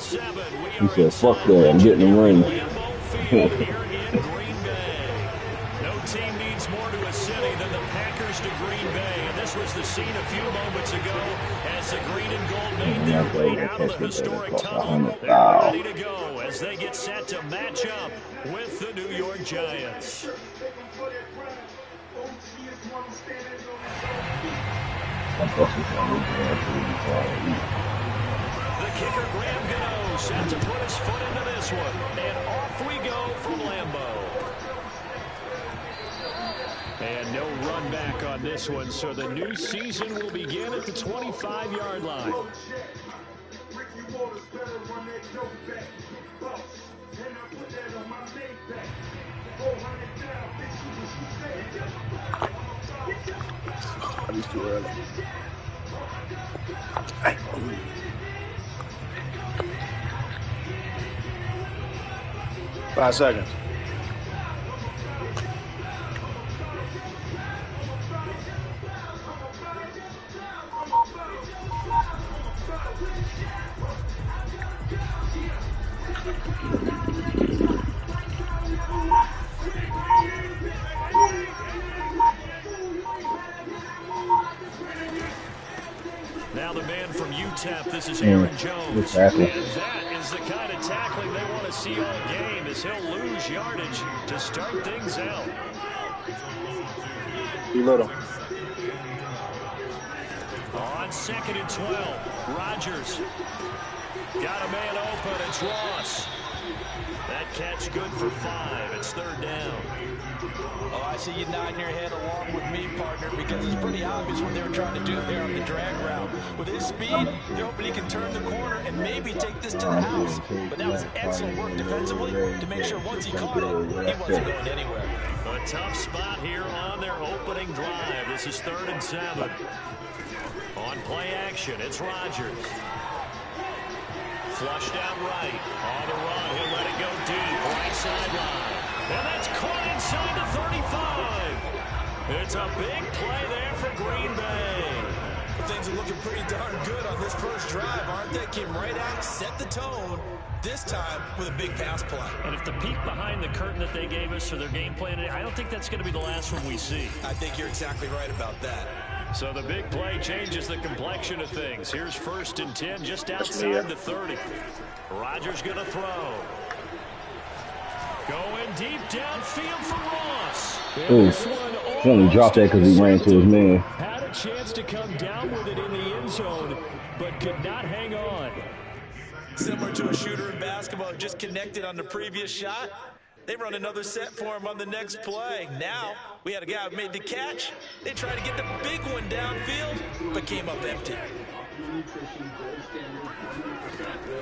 He said, fuck that, I'm getting the ring. No team needs more to a city than the Packers to Green Bay. And this was the scene a few moments ago as the green and gold made their way out of the historic tunnel. They're ready to go as they get set to match up with the New York Giants. The kicker, Graham Gano, set to put his foot into this one. And off we go from Lambeau. And no run back on this one, so the new season will begin at the 25-yard line. It's too early. 5 seconds. Now the man from UTEP, this is Aaron Jones. And that is the kind of tackling they want to see all game, as he'll lose yardage to start things out. Little. On 2nd and 12, Rodgers. Got a man open, it's Ross. That catch good for 5. It's 3rd down. Oh, I see you nodding your head along with me, partner, because it's pretty obvious what they were trying to do there on the drag route. With his speed, they're hoping he can turn the corner and maybe take this to the house. But that was excellent work defensively to make sure once he caught it, he wasn't going anywhere. A tough spot here on their opening drive. This is 3rd and 7. On play action, it's Rodgers. Flushed out right. On the run, he'll let it go deep. Right sideline. And that's caught inside the 35. It's a big play there for Green Bay. Things are looking pretty darn good on this first drive, aren't they? Came right out, set the tone, this time with a big pass play. And if the peek behind the curtain that they gave us for their game plan, I don't think that's going to be the last one we see. I think you're exactly right about that. So the big play changes the complexion of things. Here's 1st and 10 just outside the 30. Rodgers going to throw. Going deep downfield for Ross. Ooh, he only dropped that because he ran to his man. Had a chance to come down with it in the end zone, but could not hang on. Similar to a shooter in basketball who just connected on the previous shot. They run another set for him on the next play. Now, we had a guy who made the catch. They tried to get the big one downfield, but came up empty.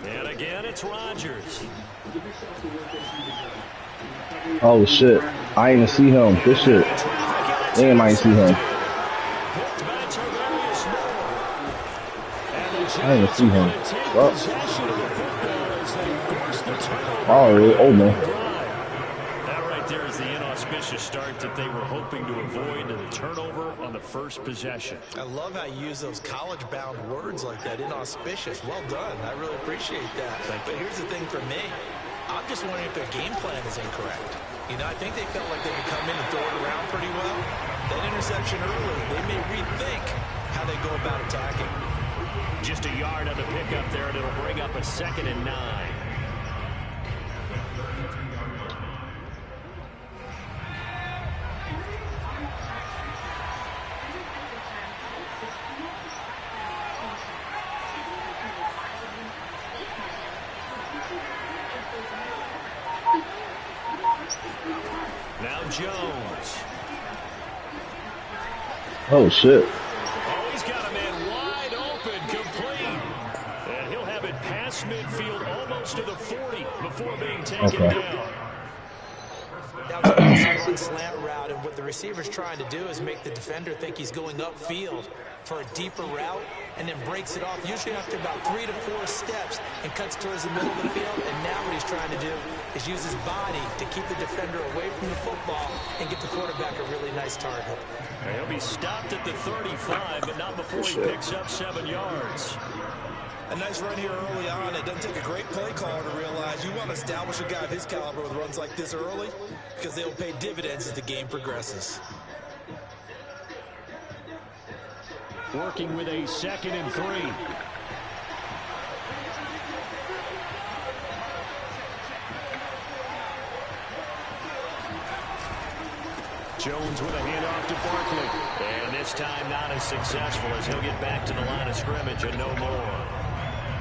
And again, it's Rodgers. Oh, shit. I ain't even see him. Good shit. Damn, I ain't see him. I didn't see him. Well. Oh, man. That right there is the inauspicious start that they were hoping to avoid, and the turnover on the first possession. I love how you use those college-bound words like that, inauspicious. Well done. I really appreciate that. But here's the thing for me. I'm just wondering if their game plan is incorrect. You know, I think they felt like they could come in and throw it around pretty well. That interception early, they may rethink how they go about attacking. Just a yard on the pickup there, and it'll bring up a 2nd and 9. Now Jones. Oh, shit. Oh, he's got a man wide open, complete. And he'll have it past midfield almost to the 40 before being taken down. That was a nice slant route, and what the receiver's trying to do is make the defender think he's going upfield for a deeper route, and then breaks it off, usually after about 3 to 4 steps, and cuts towards the middle of the field. And now what he's trying to do is use his body to keep the defender away from the football and get the quarterback a really nice target. He'll be stopped at the 35, but not before he picks up 7 yards. A nice run here early on. It doesn't take a great play caller to realize you want to establish a guy of his caliber with runs like this early because they'll pay dividends as the game progresses. Working with a 2nd and 3. Jones with a handoff to Barkley. And this time not as successful as he'll get back to the line of scrimmage and no more.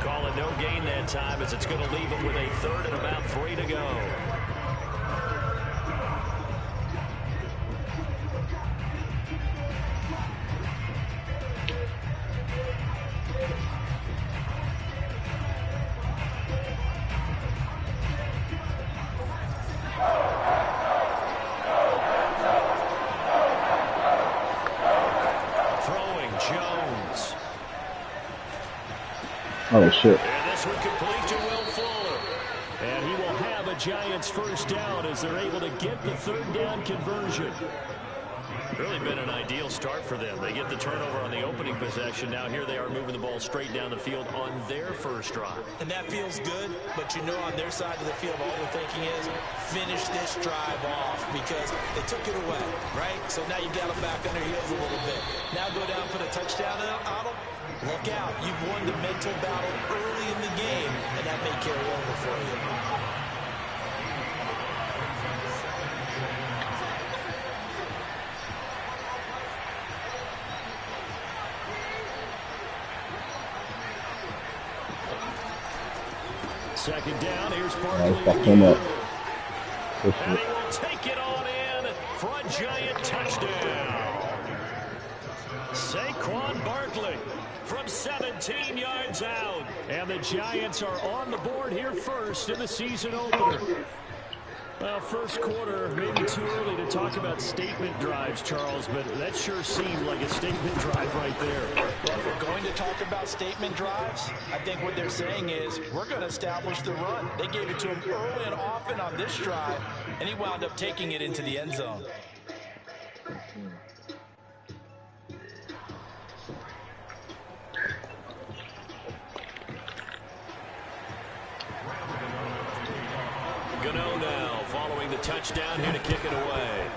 Call it no gain that time as it's going to leave him with a 3rd and about 3 to go. Oh, shit. And this one complete to Will Fuller. And he will have a Giants first down as they're able to get the 3rd down conversion. Really been an ideal start for them. They get the turnover on the opening possession. Now here they are moving the ball straight down the field on their first drive. And that feels good, but you know on their side of the field all they're thinking is finish this drive off because they took it away, right? So now you got them back on their heels a little bit. Now go down, put a touchdown on them. Look out. You've won the mental battle early in the game, and that may carry over for you. Second down, here's Nice, Barkley. him up. And he will take it on in for a Giant touchdown. Saquon Barkley from 17 yards out. And the Giants are on the board here first in the season opener. Well, first quarter, maybe too early to talk about statement drives, Charles, but that sure seemed like a statement drive right there. Well, if we're going to talk about statement drives, I think what they're saying is we're going to establish the run. They gave it to him early and often on this drive, and he wound up taking it into the end zone. Gano now following the touchdown here to kick it away.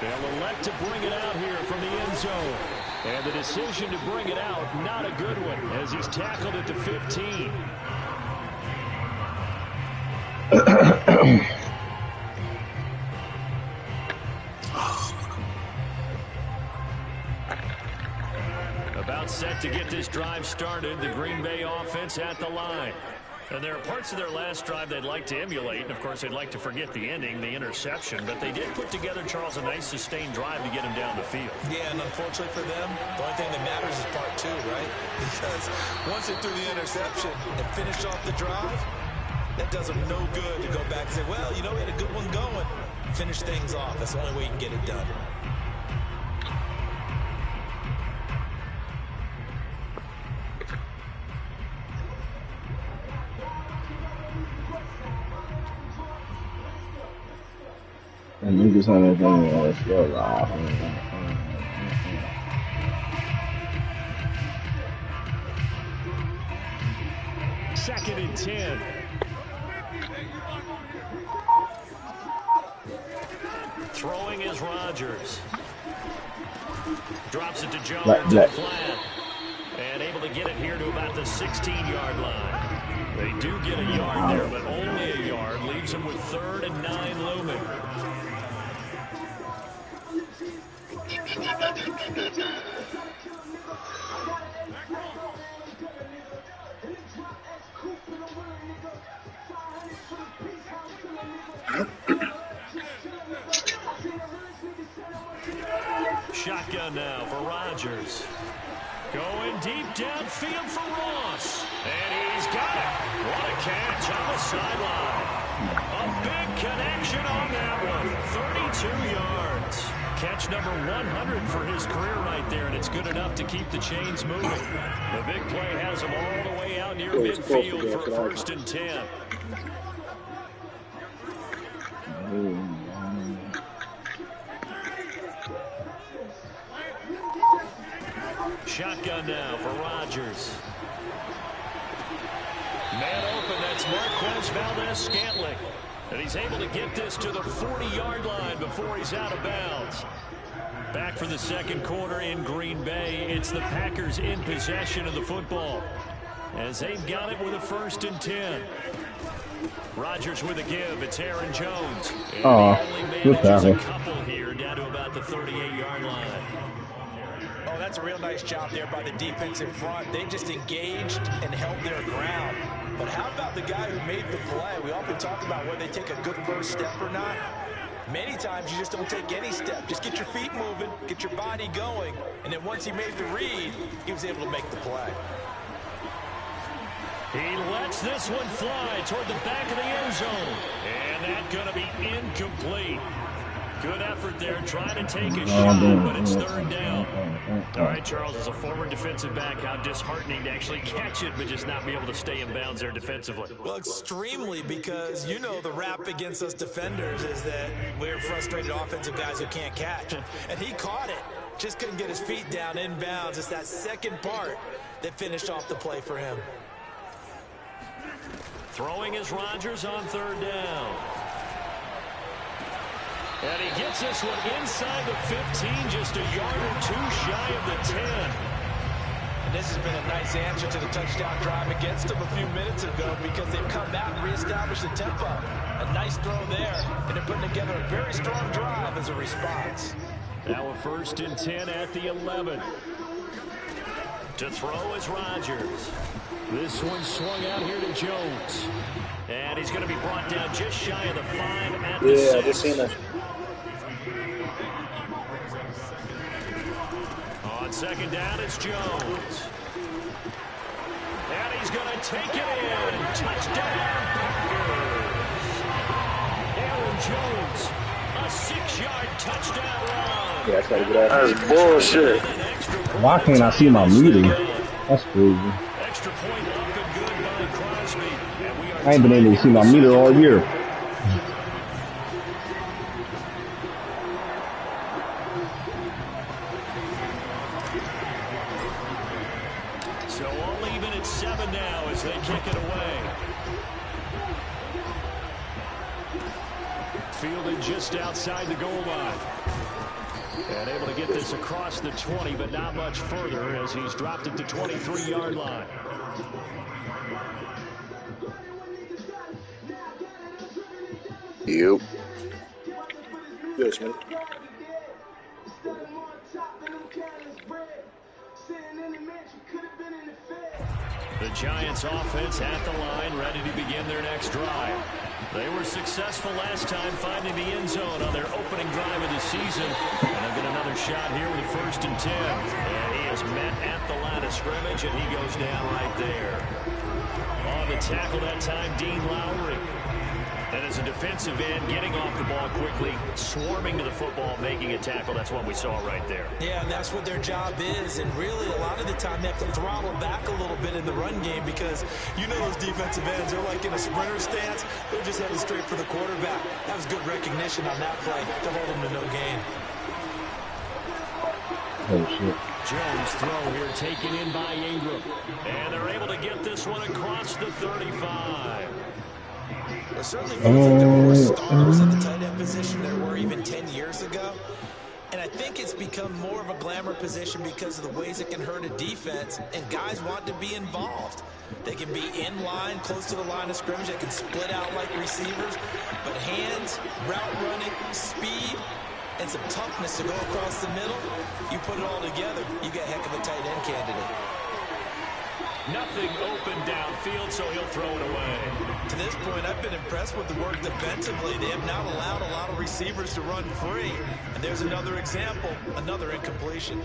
They'll elect to bring it out here from the end zone. And the decision to bring it out, not a good one, as he's tackled at the 15. About set to get this drive started, the Green Bay offense at the line. And there are parts of their last drive they'd like to emulate, and of course they'd like to forget the ending, the interception, but they did put together, Charles, a nice sustained drive to get him down the field. Yeah, and unfortunately for them, the only thing that matters is part 2, right? Because once they threw the interception and finished off the drive, that does them no good to go back and say, well, you know, we had a good one going. Finish things off. That's the only way you can get it done. And niggas on that thing, let's go live. Second and 10. Throwing is Rodgers. Drops it to Jones in the flat. And able to get it here to about the 16-yard line. They do get a yard there, but only a yard. Leaves them with 3rd and 9 looming. Shotgun now for Rodgers. Going deep downfield for Ross. And he's got it. What a catch on the sideline. A big connection on that one. 32 yards. Catch number 100 for his career right there, and it's good enough to keep the chains moving. The big play has him all the way out near midfield for a 1st and 10. shotgun now for Rodgers. Man open, that's Marquez Valdez-Scantling. And he's able to get this to the 40-yard line before he's out of bounds. Back for the second quarter in Green Bay. It's the Packers in possession of the football, as they've got it with a 1st and 10. Rodgers with a give. It's Aaron Jones. Oh, good tackle. A couple here down to about the 38-yard line. Oh, that's a real nice job there by the defense in front. They just engaged and held their ground. But how about the guy who made the play? We often talk about whether they take a good first step or not. Many times you just don't take any step. Just get your feet moving, get your body going, and then once he made the read, he was able to make the play. He lets this one fly toward the back of the end zone. And that's going to be incomplete. Good effort there, trying to take a shot, but it's 3rd down. All right, Charles, as a former defensive back, how disheartening to actually catch it, but just not be able to stay in bounds there defensively. Well, extremely, because you know the rap against us defenders is that we're frustrated offensive guys who can't catch. And he caught it, just couldn't get his feet down in bounds. It's that second part that finished off the play for him. Throwing is Rodgers on 3rd down. And he gets this one inside the 15, just a yard or 2 shy of the 10. And this has been a nice answer to the touchdown drive against them a few minutes ago, because they've come out and reestablished the tempo. A nice throw there, and they're putting together a very strong drive as a response. Now a 1st and 10 at the 11. To throw is Rodgers. This one swung out here to Jones. And he's going to be brought down just shy of the 5 at the 6. Yeah, I just seen that. On 2nd down, it's Jones. And he's going to take it in. Touchdown, Packers. Aaron Jones, a 6-yard touchdown run. Yeah, that's bullshit. Why can't I see my meeting? That's crazy. Extra point up and good by Crosby. And we are I ain't been able to see my meter all year. So all even at 7 now as they kick it away. Fielded just outside the goal line. And able to get this across the 20, but not much further as he's dropped it to 23-yard line. Yep. Good, Smith. The Giants offense at the line, ready to begin their next drive. They were successful last time finding the end zone on their opening drive of the season. And they'll get another shot here with a 1st and 10. And he is met at the line of scrimmage, and he goes down right there. On the tackle that time, Dean Lowry. And as a defensive end, getting off the ball quickly, swarming to the football, making a tackle. That's what we saw right there. Yeah, and that's what their job is. And really, a lot of the time, they have to throttle back a little bit in the run game, because you know those defensive ends, they're like in a sprinter stance. They're just headed straight for the quarterback. That was good recognition on that play to hold them to no gain. Oh, shit. Jones throw here taken in by Ingram. And they're able to get this one across the 35. There certainly feels like there are more stars at the tight end position than there were even 10 years ago. And I think it's become more of a glamour position because of the ways it can hurt a defense, and guys want to be involved. They can be in line, close to the line of scrimmage. They can split out like receivers. But hands, route running, speed, and some toughness to go across the middle, you put it all together, you got a heck of a tight end candidate. Nothing open downfield, so he'll throw it away. To this point, I've been impressed with the work defensively. They have not allowed a lot of receivers to run free. And there's another example, another incompletion.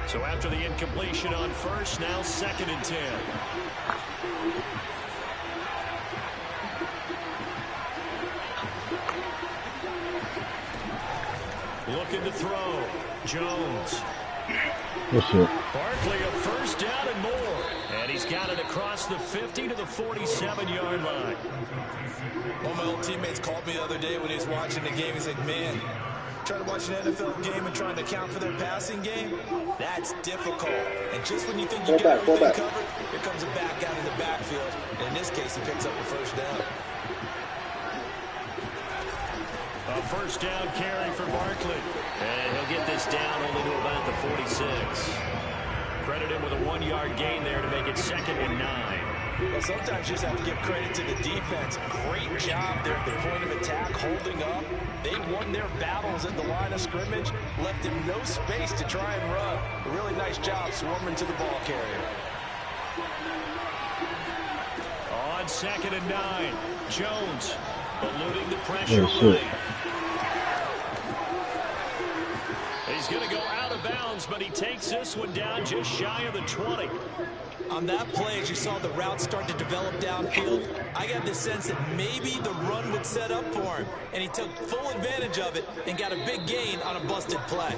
So after the incompletion on 1st, now 2nd and 10. Looking to throw. Jones. Good shit. Barkley a first down and more. And he's got it across the 50 to the 47-yard line. One of my old teammates called me the other day when he was watching the game. He's like, man, trying to watch an NFL game and trying to account for their passing game, that's difficult. And just when you think you got everything covered, here comes a back out of the backfield. And in this case, he picks up a first down. A first down carry for Barkley. And he'll get this down only to about the 46. Credit him with a 1-yard gain there to make it 2nd and 9. Well, sometimes you just have to give credit to the defense. Great job there at the point of attack, holding up. They won their battles at the line of scrimmage, left him no space to try and run. A really nice job swarming to the ball carrier. On 2nd and 9, Jones eluding the pressure running. He's going to go out of bounds, but he takes this one down just shy of the 20. On that play, as you saw the route start to develop downfield, I got the sense that maybe the run would set up for him, and he took full advantage of it and got a big gain on a busted play.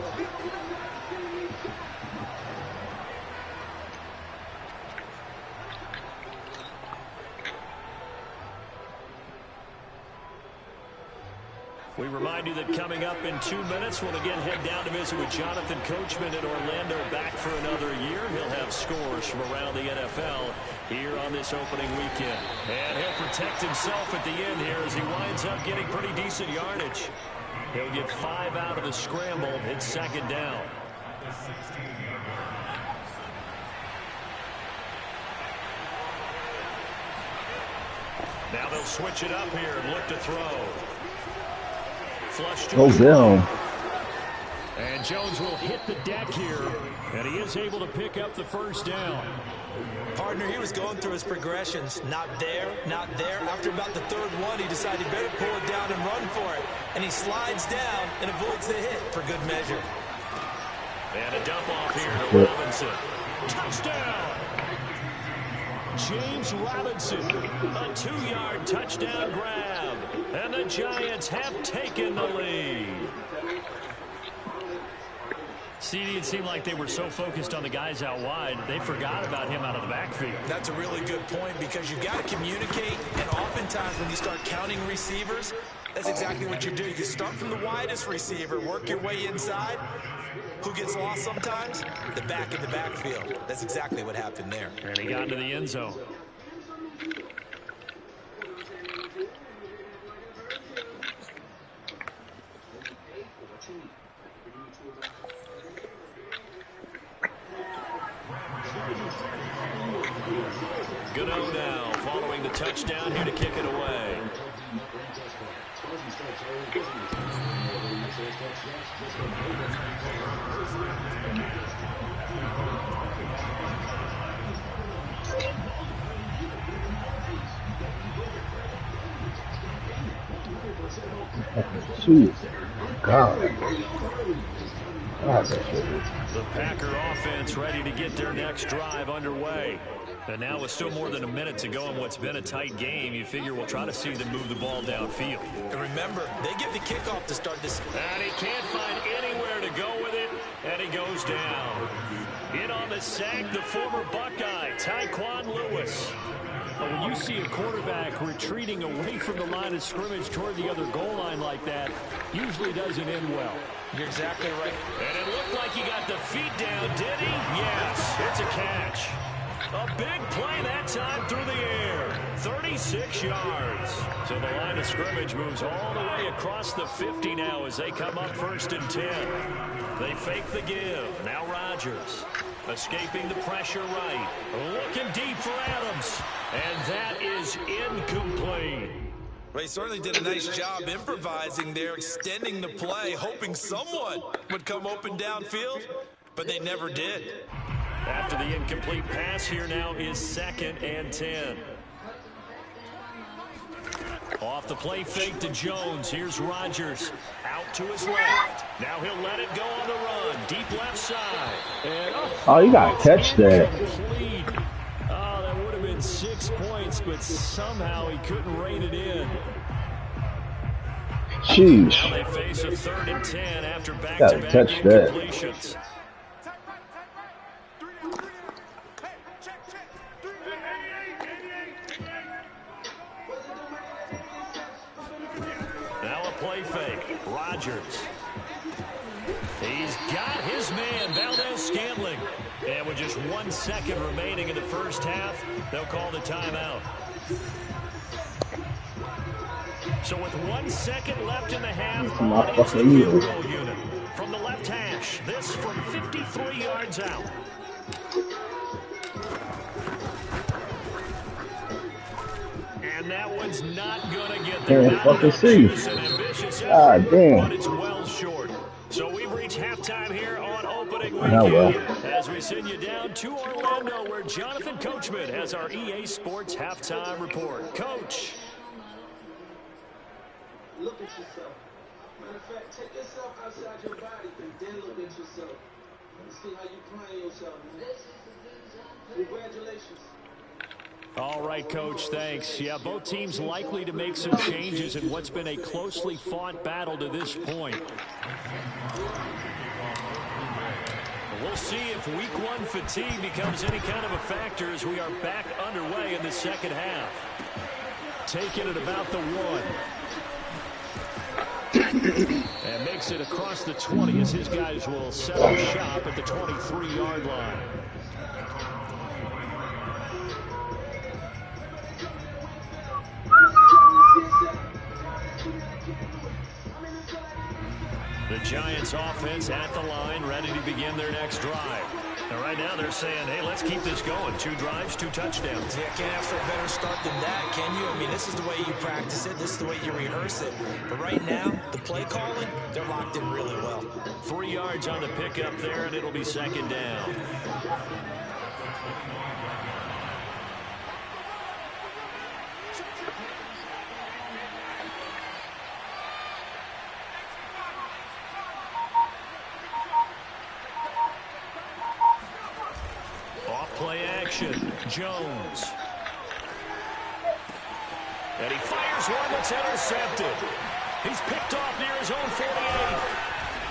We remind you that coming up in 2 minutes, we'll again head down to visit with Jonathan Coachman in Orlando, back for another year. He'll have scores from around the NFL here on this opening weekend. And he'll protect himself at the end here as he winds up getting pretty decent yardage. He'll get 5 out of the scramble. It's 2nd down. Now they'll switch it up here and look to throw. Flush to down. And Jones will hit the deck here, and he is able to pick up the first down. Partner, he was going through his progressions. Not there, not there. After about the 3rd one, he decided better pull it down and run for it. And he slides down and avoids the hit for good measure. And a dump off here to Robinson. Touchdown! James Robinson, a 2-yard touchdown grab. And the Giants have taken the lead. CD, it seemed like they were so focused on the guys out wide, they forgot about him out of the backfield. That's a really good point, because you've got to communicate, and oftentimes when you start counting receivers, that's exactly what you do. You start from the widest receiver, work your way inside. Who gets lost sometimes? The back in the backfield. That's exactly what happened there. And he got into the end zone. Gano now following the touchdown here to kick it away. Jeez. God. The Packer offense ready to get their next drive underway. And now with still more than a minute to go in what's been a tight game, you figure we'll try to see them move the ball downfield. And remember, they get the kickoff to start this. And he can't find anywhere to go with it, and he goes down. In on the sack, the former Buckeye, Tyquan Lewis. But when you see a quarterback retreating away from the line of scrimmage toward the other goal line like that, usually doesn't end well. You're exactly right. And it looked like he got the feet down, did he? Yes, it's a catch. A big play that time through the air. 36 yards. So the line of scrimmage moves all the way across the 50 now as they come up 1st and 10. They fake the give. Now Rodgers escaping the pressure right. Looking deep for Adams. And that is incomplete. Well, he certainly did a nice job improvising there, extending the play, hoping someone would come open downfield, but they never did. After the incomplete pass, here now is 2nd and 10. Off the play fake to Jones. Here's Rodgers out to his left. Now he'll let it go on the run. Deep left side. And oh, you got to catch that. Oh, that would have been 6 points, but somehow he couldn't rein it in. Jeez. Now they face a 3rd and 10 after back-to-back incompletions. managers. He's got his man, Valdez-Scantling. And with just 1 second remaining in the first half, they'll call the timeout. So with 1 second left in the half, it's the field goal unit. From the left hash, this from 53 yards out. And that one's not going to get there. Can't fucking see. God damn. But it's well short. So we've reached halftime here on opening weekend. Oh, well. As we send you down to Orlando, where Jonathan Coachman has our EA Sports halftime report. Coach. Look at yourself. Matter of fact, take yourself outside your body and then look at yourself. And see how you playing yourself, man. Congratulations. All right, Coach, thanks. Yeah, both teams likely to make some changes in what's been a closely fought battle to this point. We'll see if week one fatigue becomes any kind of a factor as we are back underway in the second half. Taking it about the 1. And makes it across the 20 as his guys will set up shop at the 23-yard line. The Giants offense at the line, ready to begin their next drive. And right now they're saying, hey, let's keep this going. 2 drives, 2 touchdowns. Yeah, can't ask for a better start than that, can you? I mean, this is the way you practice it. This is the way you rehearse it. But right now, the play calling, they're locked in really well. 3 yards on the pickup there, and it'll be second down. Play action, Jones. And he fires one that's intercepted. He's picked off near his own 48.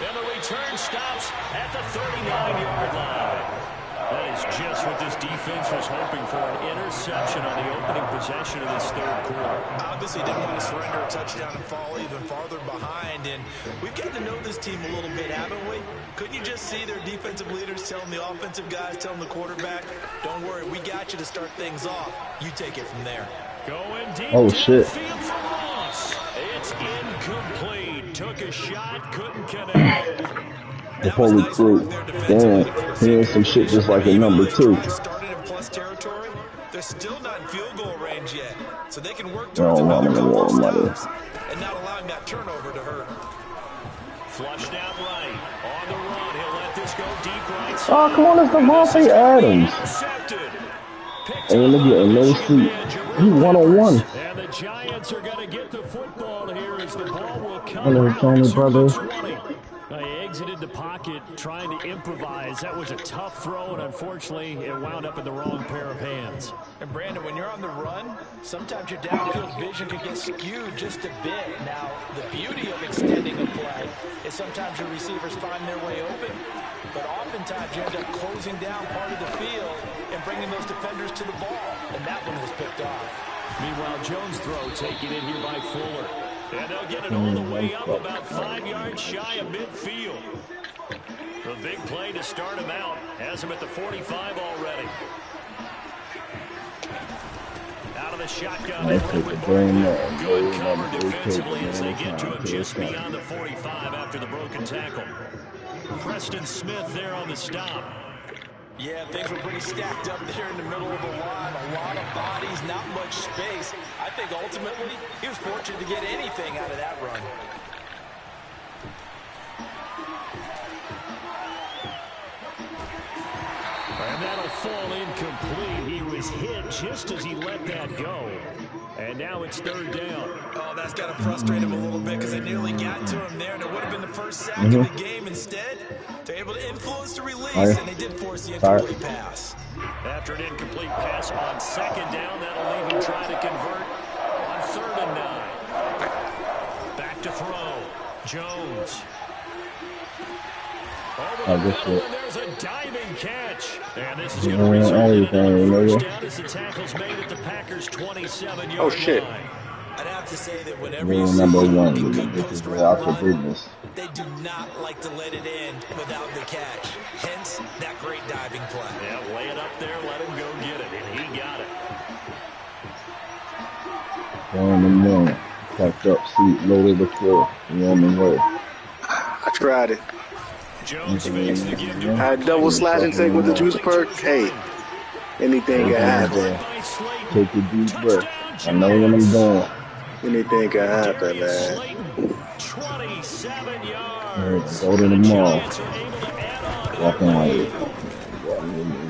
And the return stops at the 39-yard line. That is just what this defense was hoping for, an interception on the opening possession of this third quarter. Obviously didn't want to surrender a touchdown and fall even farther behind. And we've gotten to know this team a little bit, haven't we? Couldn't you just see their defensive leaders telling the offensive guys, telling the quarterback, don't worry, we got you to start things off. You take it from there. Going deep. Oh, shit. Field for Ross. It's incomplete. Took a shot, couldn't connect. Before we recruit, damn, hearing some shit just like a number 2. Started in plus territory. They're still not in field goal range yet, so they can work towards another couple of stops and not allowing that turnover to hurt. Flushed out right. On the run, he'll let this go deep right. Oh, come on, it's Devontae Adams. And look at no seat. He 1-on-1. And the Giants are going to get the football here as the ball will come Hello, around Tony, to brother. the 20. He exited the pocket trying to improvise. That was a tough throw, and unfortunately, it wound up in the wrong pair of hands. And Brandon, when you're on the run, sometimes your downfield vision can get skewed just a bit. Now, the beauty of extending a play is sometimes your receivers find their way open, but oftentimes you end up closing down part of the field and bringing those defenders to the ball, and that one was picked off. Meanwhile, Jones' throw taken in here by Fuller. And they'll get it all the way up about 5 yards shy of midfield. The big play to start him out has him at the 45 already. Out of the shotgun. Good cover defensively as they get to him just beyond the 45 after the broken tackle. Preston Smith there on the stop. Yeah, things were pretty stacked up there in the middle of the line. A lot of bodies, not much space. I think ultimately he was fortunate to get anything out of that run. And that'll fall incomplete. He was hit just as he let that go. And now it's third down. Oh, that's got to frustrate him a little bit because they nearly got to him there, and it would have been the first sack of the game. Instead, they're able to influence the release, and they did force the incomplete pass. After an incomplete pass on second down, that'll leave him trying to convert on 3rd and 9. Back to throw. Jones. Over the middle, and there's a diving catch. And this is going to result in another first down as the tackle's made at the Packers' 27-yard line. I'd have to say that whenever you Rule see number a one, good this is post-route out your run, business. they do not like to let it end without the catch. Hence, that great diving play. Yeah, lay it up there, let him go get it, and he got it. On the moon, packed up, seat loaded with full. You on the way. I tried it. Jones fakes the give to I had double slash and take with the juice perk. Hey, anything can happen. Take a deep breath. I know what I'm doing. Anything can happen, man. 27 yards. Go to the mall. Giants are able to add on to Walking their like lead.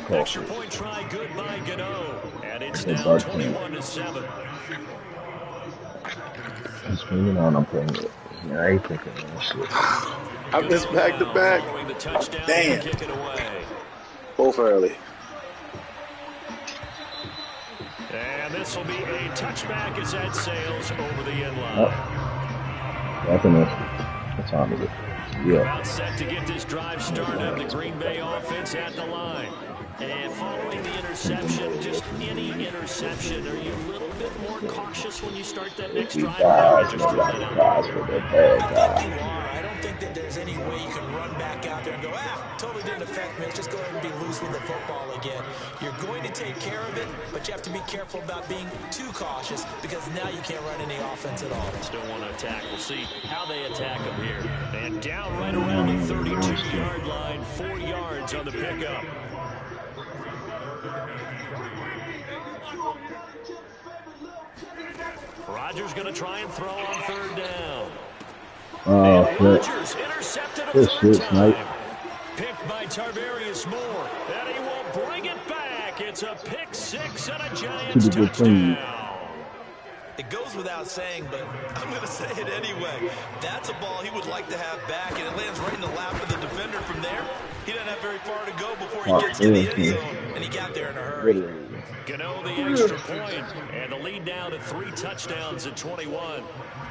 it. Extra point try good by Gano. And it's Good now butt 21-7. You know what I'm playing with. Yeah, I ain't thinking that shit. I missed back to back. Following the touchdown, Damn. kick it away. Both early. And this will be a touchback as that sails over the end line. Back in what time is it? Yeah. About set to get this drive started. The Green Bay offense at the line. And following the interception, just any interception, are you a little bit more cautious when you start that next drive? Guys, Just throw that out there. guys for the bad I think guy. you are. I don't think that there's any way you can run back out there and go, totally didn't affect me. Let's just go ahead and be loose with the football again. You're going to take care of it, but you have to be careful about being too cautious because now you can't run any offense at all. Still want to attack. We'll see how they attack them here. And down right around the 32-yard line, 4 yards on the pickup. Rodgers going to try and throw on 3rd down. And Rodgers intercepted a 3rd time. Picked by Tarvarius Moore. And he will bring it back. It's a pick 6 and a Giants touchdown. It goes without saying, but I'm going to say it anyway. That's a ball he would like to have back, and it lands right in the lap of the defender from there. He doesn't have very far to go before he gets to the end zone, and he got there in a hurry. Gano the extra point, and the lead now to 3 touchdowns at 21.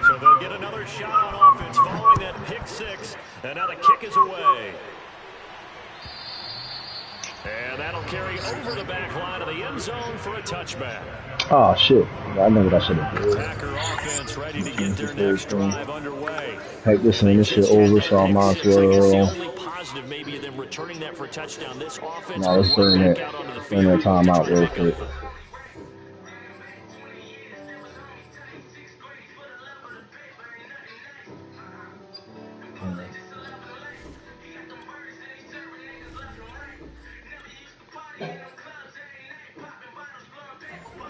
So they'll get another shot on offense following that pick 6, and now the kick is away. And that'll carry over the back line of the end zone for a touchback. Oh, shit. I know what I should have done. Packer offense ready to get their next drive underway. Take this and this shit over, so I might as well. The only positive maybe of them returning that for a touchdown. This offense No, let's turn that time out real quick.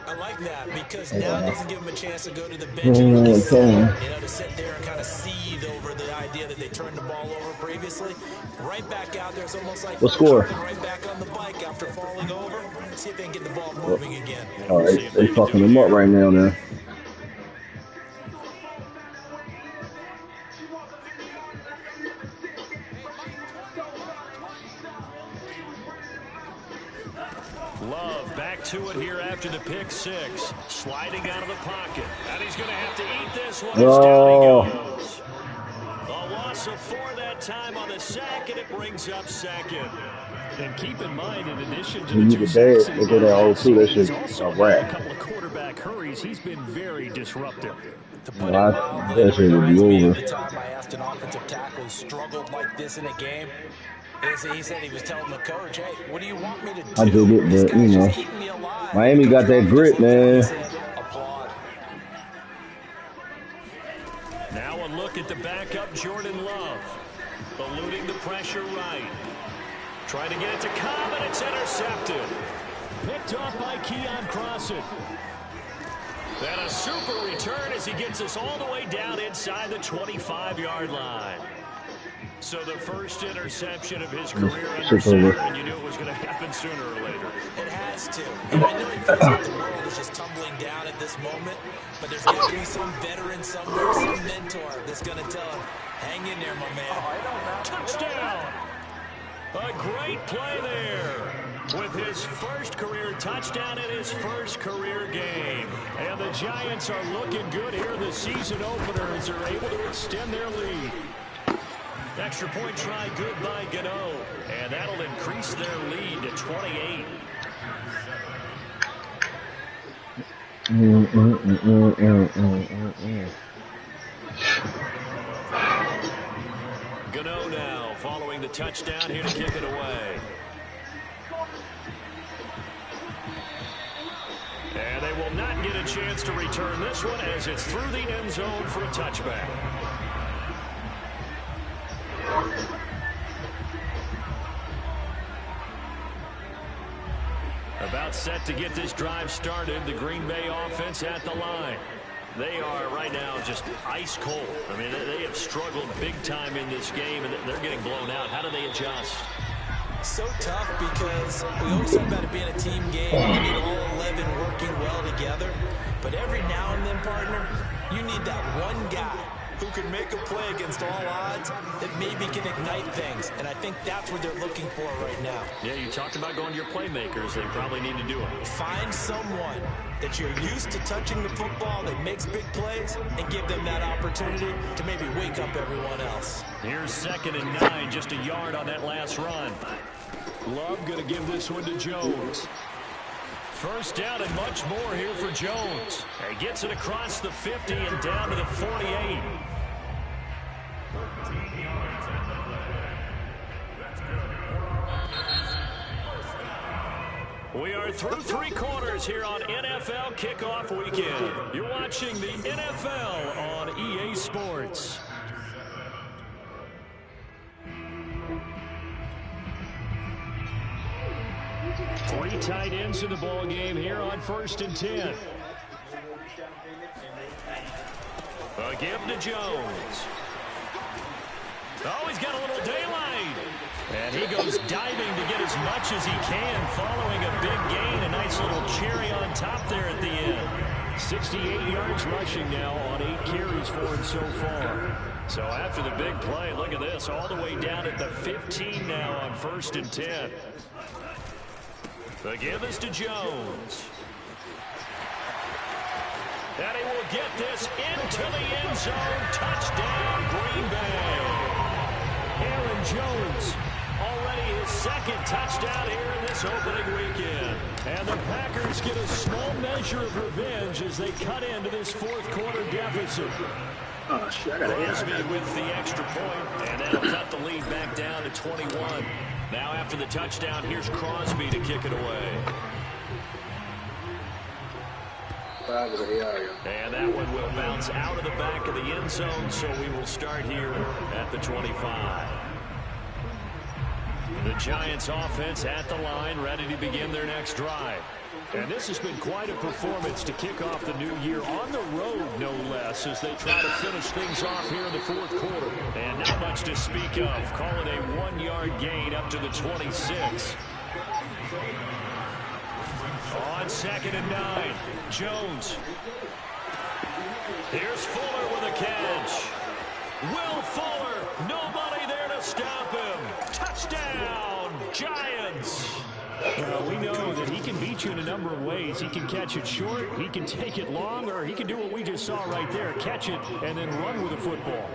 I like that because now it doesn't give him a chance to go to the bench and to sit there and kind of seethe over the idea that they turned the ball over previously. Right back out there, it's almost like what score? Right back on the bike after falling over. See if they can get the ball moving again. All right, they fucking him up right now, man. Love back to it here after the pick 6. Sliding out of the pocket. And he's going to have to eat this one. Down he goes. A loss of 4 that time on the sack, and it brings up 2nd. And keep in mind, in addition to the 2 sacks, they go there too. That shit's a wrap. A couple of quarterback hurries. He's been very disruptive. That shit would be over. The time I asked an offensive tackle who struggled like this in a game, he said he was telling the coach, hey, what do you want me to do? I did it, but, you know, Miami got that grit, man. Now a look at the backup, Jordan Love. Eluding the pressure right. Trying to get it to Cobb, and it's intercepted. Picked off by Keon Crossan. And a super return as he gets us all the way down inside the 25-yard line. So the first interception of his career under center, and you knew it was going to happen sooner or later. It has to. And I know he feels like the world is just tumbling down at this moment, but there's got to be some veteran somewhere, some mentor that's going to tell him, hang in there, my man. Touchdown! A great play there with his first career touchdown in his first career game. And the Giants are looking good here in the season opener as they're able to extend their lead. Extra point try good by Gano, and that'll increase their lead to 28. Mm, mm, mm, mm, mm, mm, mm, mm. Gano now following the touchdown here to kick it away. And they will not get a chance to return this one as it's through the end zone for a touchback. About set to get this drive started, the Green Bay offense at the line. They are right now just ice cold. I mean, they have struggled big time in this game, and they're getting blown out. How do they adjust? So tough because we always talk about it being a team game and you need all 11 working well together. But every now and then, partner, you need that one guy who can make a play against all odds that maybe can ignite things. And I think that's what they're looking for right now. Yeah, you talked about going to your playmakers. They probably need to do it. Find someone that you're used to touching the football that makes big plays and give them that opportunity to maybe wake up everyone else. Here's 2nd and 9, just a yard on that last run. Love going to give this one to Jones. First down and much more here for Jones. He gets it across the 50 and down to the 48. We are through 3 quarters here on NFL Kickoff Weekend. You're watching the NFL on EA Sports. Three tight ends in the ball game here on 1st and 10. A give to Jones. Oh, he's got a little daylight. And he goes diving to get as much as he can following a big gain. A nice little cherry on top there at the end. 68 yards rushing now on 8 carries for him so far. So after the big play, look at this, all the way down at the 15 now on 1st and 10. The give is to Jones. And he will get this into the end zone. Touchdown, Green Bay. Aaron Jones, already his 2nd touchdown here in this opening weekend. And the Packers get a small measure of revenge as they cut into this 4th quarter deficit. Oh, shit, I got Crosby with the extra point, and that'll cut the lead back down to 21. Now after the touchdown, here's Crosby to kick it away. And that one will bounce out of the back of the end zone, so we will start here at the 25. The Giants offense at the line, ready to begin their next drive. And this has been quite a performance to kick off the new year on the road, no less, as they try to finish things off here in the 4th quarter. And not much to speak of. Call it a 1-yard gain up to the 26. On 2nd and 9, Jones. Here's Fuller with a catch. Will Fuller, nobody there to stop him. Touchdown, Giants. Well, we know that he can beat you in a number of ways. He can catch it short, he can take it long, or he can do what we just saw right there, catch it and then run with the football.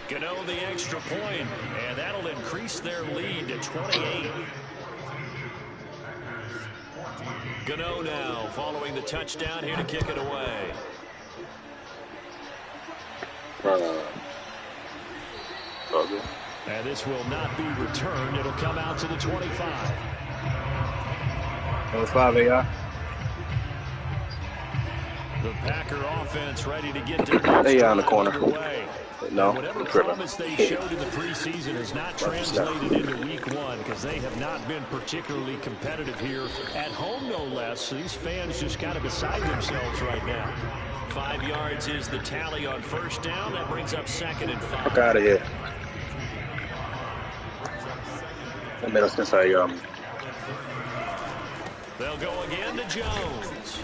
Gano the extra point, and that'll increase their lead to 28. Gano now following the touchdown here to kick it away. And this will not be returned. It'll come out to the 25. 25 AR. The Packer offense ready to get their next They on the drive corner. underway. No, Whatever promise they showed in the preseason has not translated into week 1 because they have not been particularly competitive here at home, no less. So these fans just kind of beside themselves right now. 5 yards is the tally on 1st down. That brings up 2nd and 5. Fuck out of here. They'll go again to Jones.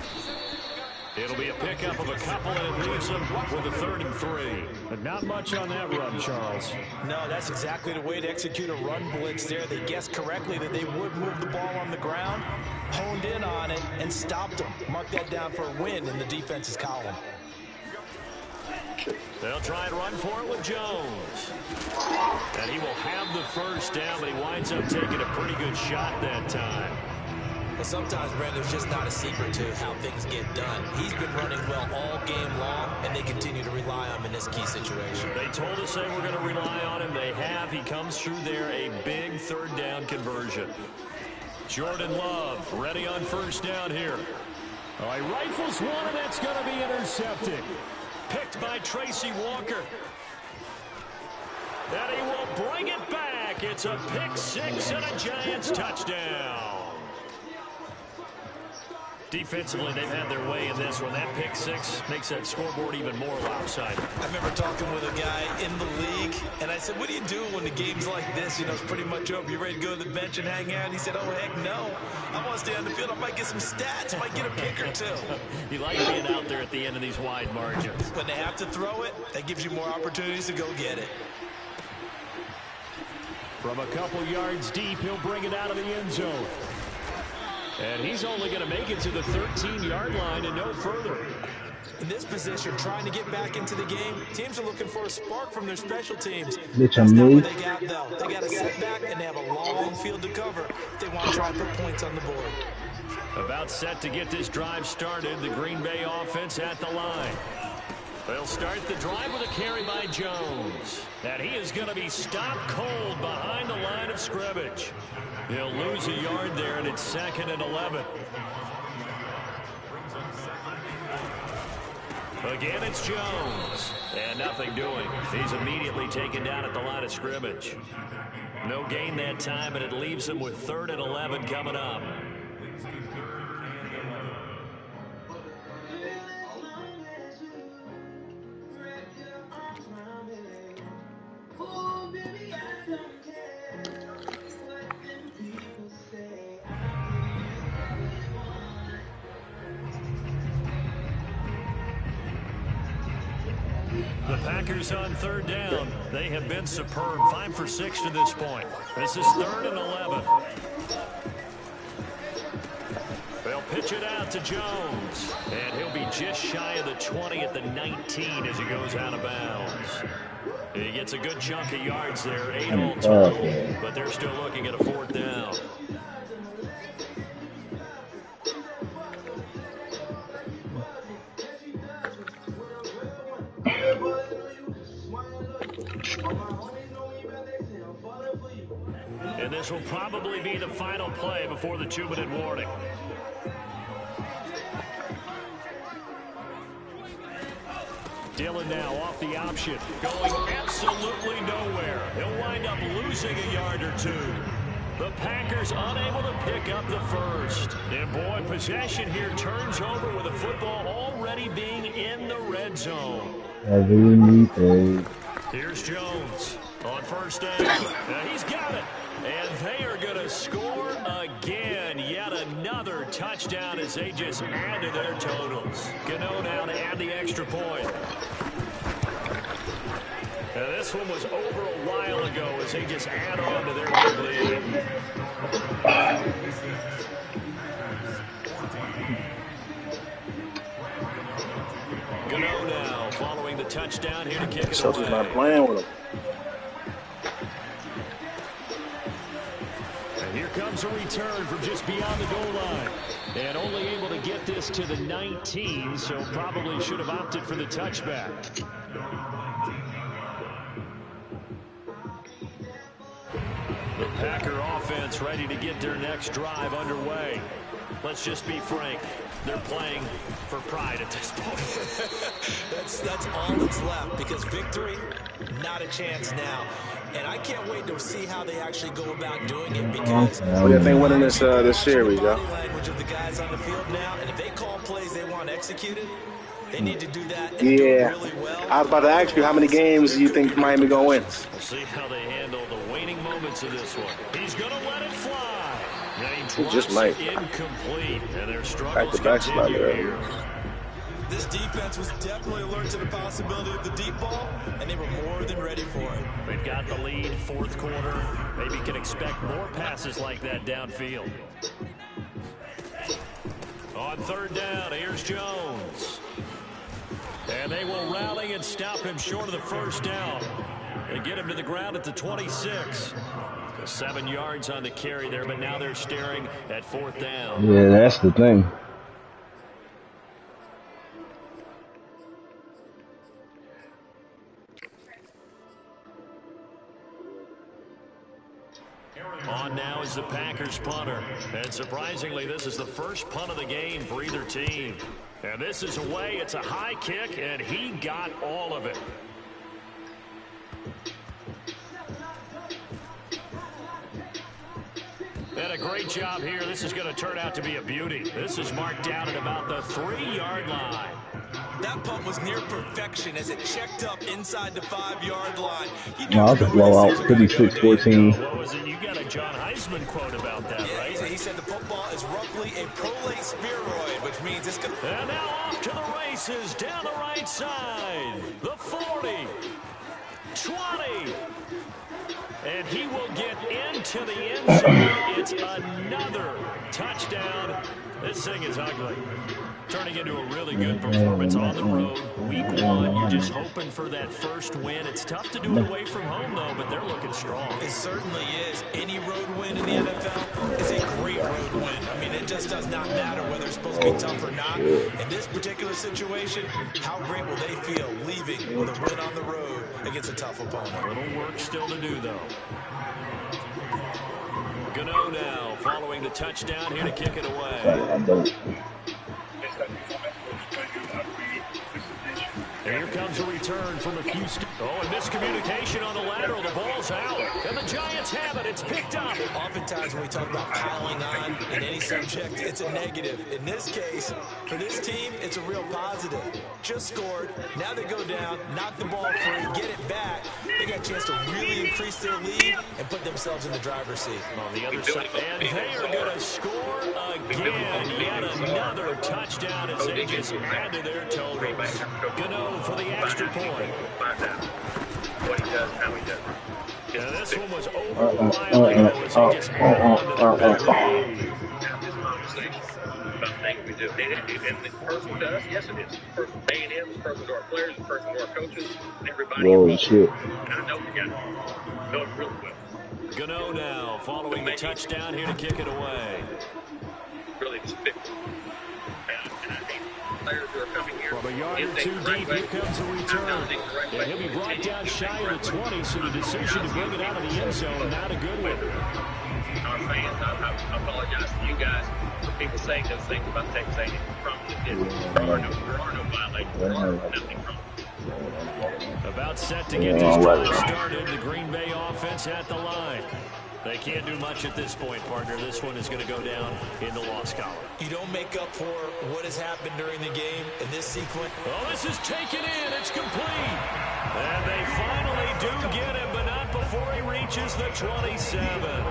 It'll be a pickup of a couple, and it leaves them with a 3rd and 3. But not much on that run, Charles. No, that's exactly the way to execute a run blitz there. They guessed correctly that they would move the ball on the ground, honed in on it, and stopped them. Mark that down for a win in the defense's column. They'll try and run for it with Jones. And he will have the first down, but he winds up taking a pretty good shot that time. Well, sometimes, Brandon, there's just not a secret to how things get done. He's been running well all game long, and they continue to rely on him in this key situation. They told us they were going to rely on him. They have. He comes through there, a big third down conversion. Jordan Love ready on first down here. Oh, he rifles one, and that's going to be intercepted. Picked by Tracy Walker. And he will bring it back. It's a pick six and a Giants touchdown. Defensively, they've had their way in this one. That pick six makes that scoreboard even more lopsided. I remember talking with a guy in the league, and I said, what do you do when the game's like this? You know, it's pretty much over. You ready to go to the bench and hang out? And he said, oh, heck no. I want to stay on the field. I might get some stats. I might get a pick or two. You like being out there at the end of these wide margins. When they have to throw it, that gives you more opportunities to go get it. From a couple yards deep, he'll bring it out of the end zone. And he's only going to make it to the 13-yard line and no further. In this position, trying to get back into the game, teams are looking for a spark from their special teams. Bitch, That's not what they got, though. They got to sit back, and they have a long field to cover if they want to try and put points on the board. About set to get this drive started, the Green Bay offense at the line. They'll start the drive with a carry by Jones. And he is going to be stopped cold behind the line of scrimmage. He'll lose a yard there, and it's 2nd and 11. Again, it's Jones. And nothing doing. He's immediately taken down at the line of scrimmage. No gain that time, and it leaves him with 3rd and 11 coming up. The Packers on 3rd down. They have been superb. 5 for 6 to this point. This is 3rd and 11. They'll pitch it out to Jones. And he'll be just shy of the 20 at the 19 as he goes out of bounds. He gets a good chunk of yards there. 8 all total. But they're still looking at a 4th down. And this will probably be the final play before the 2-minute warning. Dillon now off the option, going absolutely nowhere. He'll wind up losing a yard or two. The Packers unable to pick up the first. And boy, possession here turns over with the football already being in the red zone. Here's Jones on first down. Now he's got it. And they are going to score again. Yet another touchdown as they just add to their totals. Gano now to add the extra point. Now this one was over a while ago as they just add on to their big lead. Gano now following the touchdown here to kick it away. Celtics not playing with him. Here comes a return from just beyond the goal line. And only able to get this to the 19, so probably should have opted for the touchback. The Packer offense ready to get their next drive underway. Let's just be frank. They're playing for pride at this point. That's all that's left, because victory, not a chance now. And I can't wait to see how they actually go about doing it, because What do you think winning this series, body y'all? language of the guys on the field now, and if they call plays they want executed, they need to do that and do it really well. I was about to ask you, how many games do you think Miami gonna win? We'll see how they handle the waning moments of this one. He's going to let it fly. He just might. Incomplete, and their struggles Back-to-back continue spot, here. This defense was definitely alert to the possibility of the deep ball, and they were more than ready for it. They've got the lead, 4th quarter. Maybe can expect more passes like that downfield. On 3rd down, here's Jones. And they will rally and stop him short of the first down. They get him to the ground at the 26. 7 yards on the carry there, but now they're staring at 4th down. Yeah, that's the thing. On now is the Packers punter. And surprisingly, this is the first punt of the game for either team. And this is away. It's a high kick, and he got all of it. And a great job here. This is going to turn out to be a beauty. This is marked down at about the 3-yard line. That punt was near perfection as it checked up inside the 5-yard line. No, that's a blowout, 56-14. What was it? You got a John Heisman quote about that, right? He said the football is roughly a prolate spheroid, which means it's going to... And now off to the races down the right side. The 40. 20. And he will get into the end zone. It's another touchdown. This thing is ugly. Turning into a really good performance on the road. Week 1, you're just hoping for that first win. It's tough to do it away from home, though, but they're looking strong. It certainly is. Any road win in the NFL is a great road win. I mean, it just does not matter whether it's supposed to be tough or not. In this particular situation, how great will they feel leaving with a win on the road against a tough opponent? A little work still to do, though. Gano now following the touchdown here to kick it away. And here comes a return from a few. And miscommunication on the lateral. The ball's out. And the Giants have it. It's picked up. Oftentimes when we talk about piling on in any subject, it's a negative. In this case, for this team, it's a real positive. Just scored. Now they go down, knock the ball free, get it back. They got a chance to really increase their lead and put themselves in the driver's seat. On the other side, and they are going to score again. Yet another touchdown as they just add to their totals. Gano for the extra point. What he does, how he does it. And this one was over a mile ago as he just held on to the penalty. Have this conversation about things we do. And it's personal to us, yes it is. It's personal to A&M, it's personal to our players, it's personal to our coaches, and everybody. Whoa, shit. And I know we got it. Know it really well. Gano now following the touchdown here to kick it away. Really despicable. And I hate players who are coming here. From a yard or two deep, here comes a return. And he'll be brought down shy of the 20, so the decision to bring it out of the end zone, not a good one. Our fans, I apologize to you guys for people saying those things about Texas A&M. There are no violations. There are nothing wrong. About set to get this drive started, the Green Bay offense at the line. They can't do much at this point, partner. This one is going to go down in the loss column. You don't make up for what has happened during the game in this sequence. Oh, this is taken in. It's complete. And they finally do get him, but not before he reaches the 27.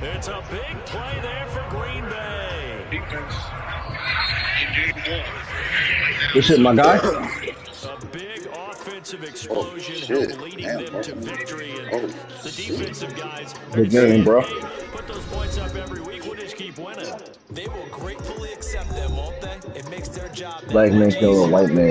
It's a big play there for Green Bay. Defense, indeed, won. This is my guy. A big offensive explosion leading them to victory. And the defensive guys, Good game, bro. Put those points up every week. We'll just keep winning. They will gratefully accept them, won't they? It makes their job. Black man kill a white man.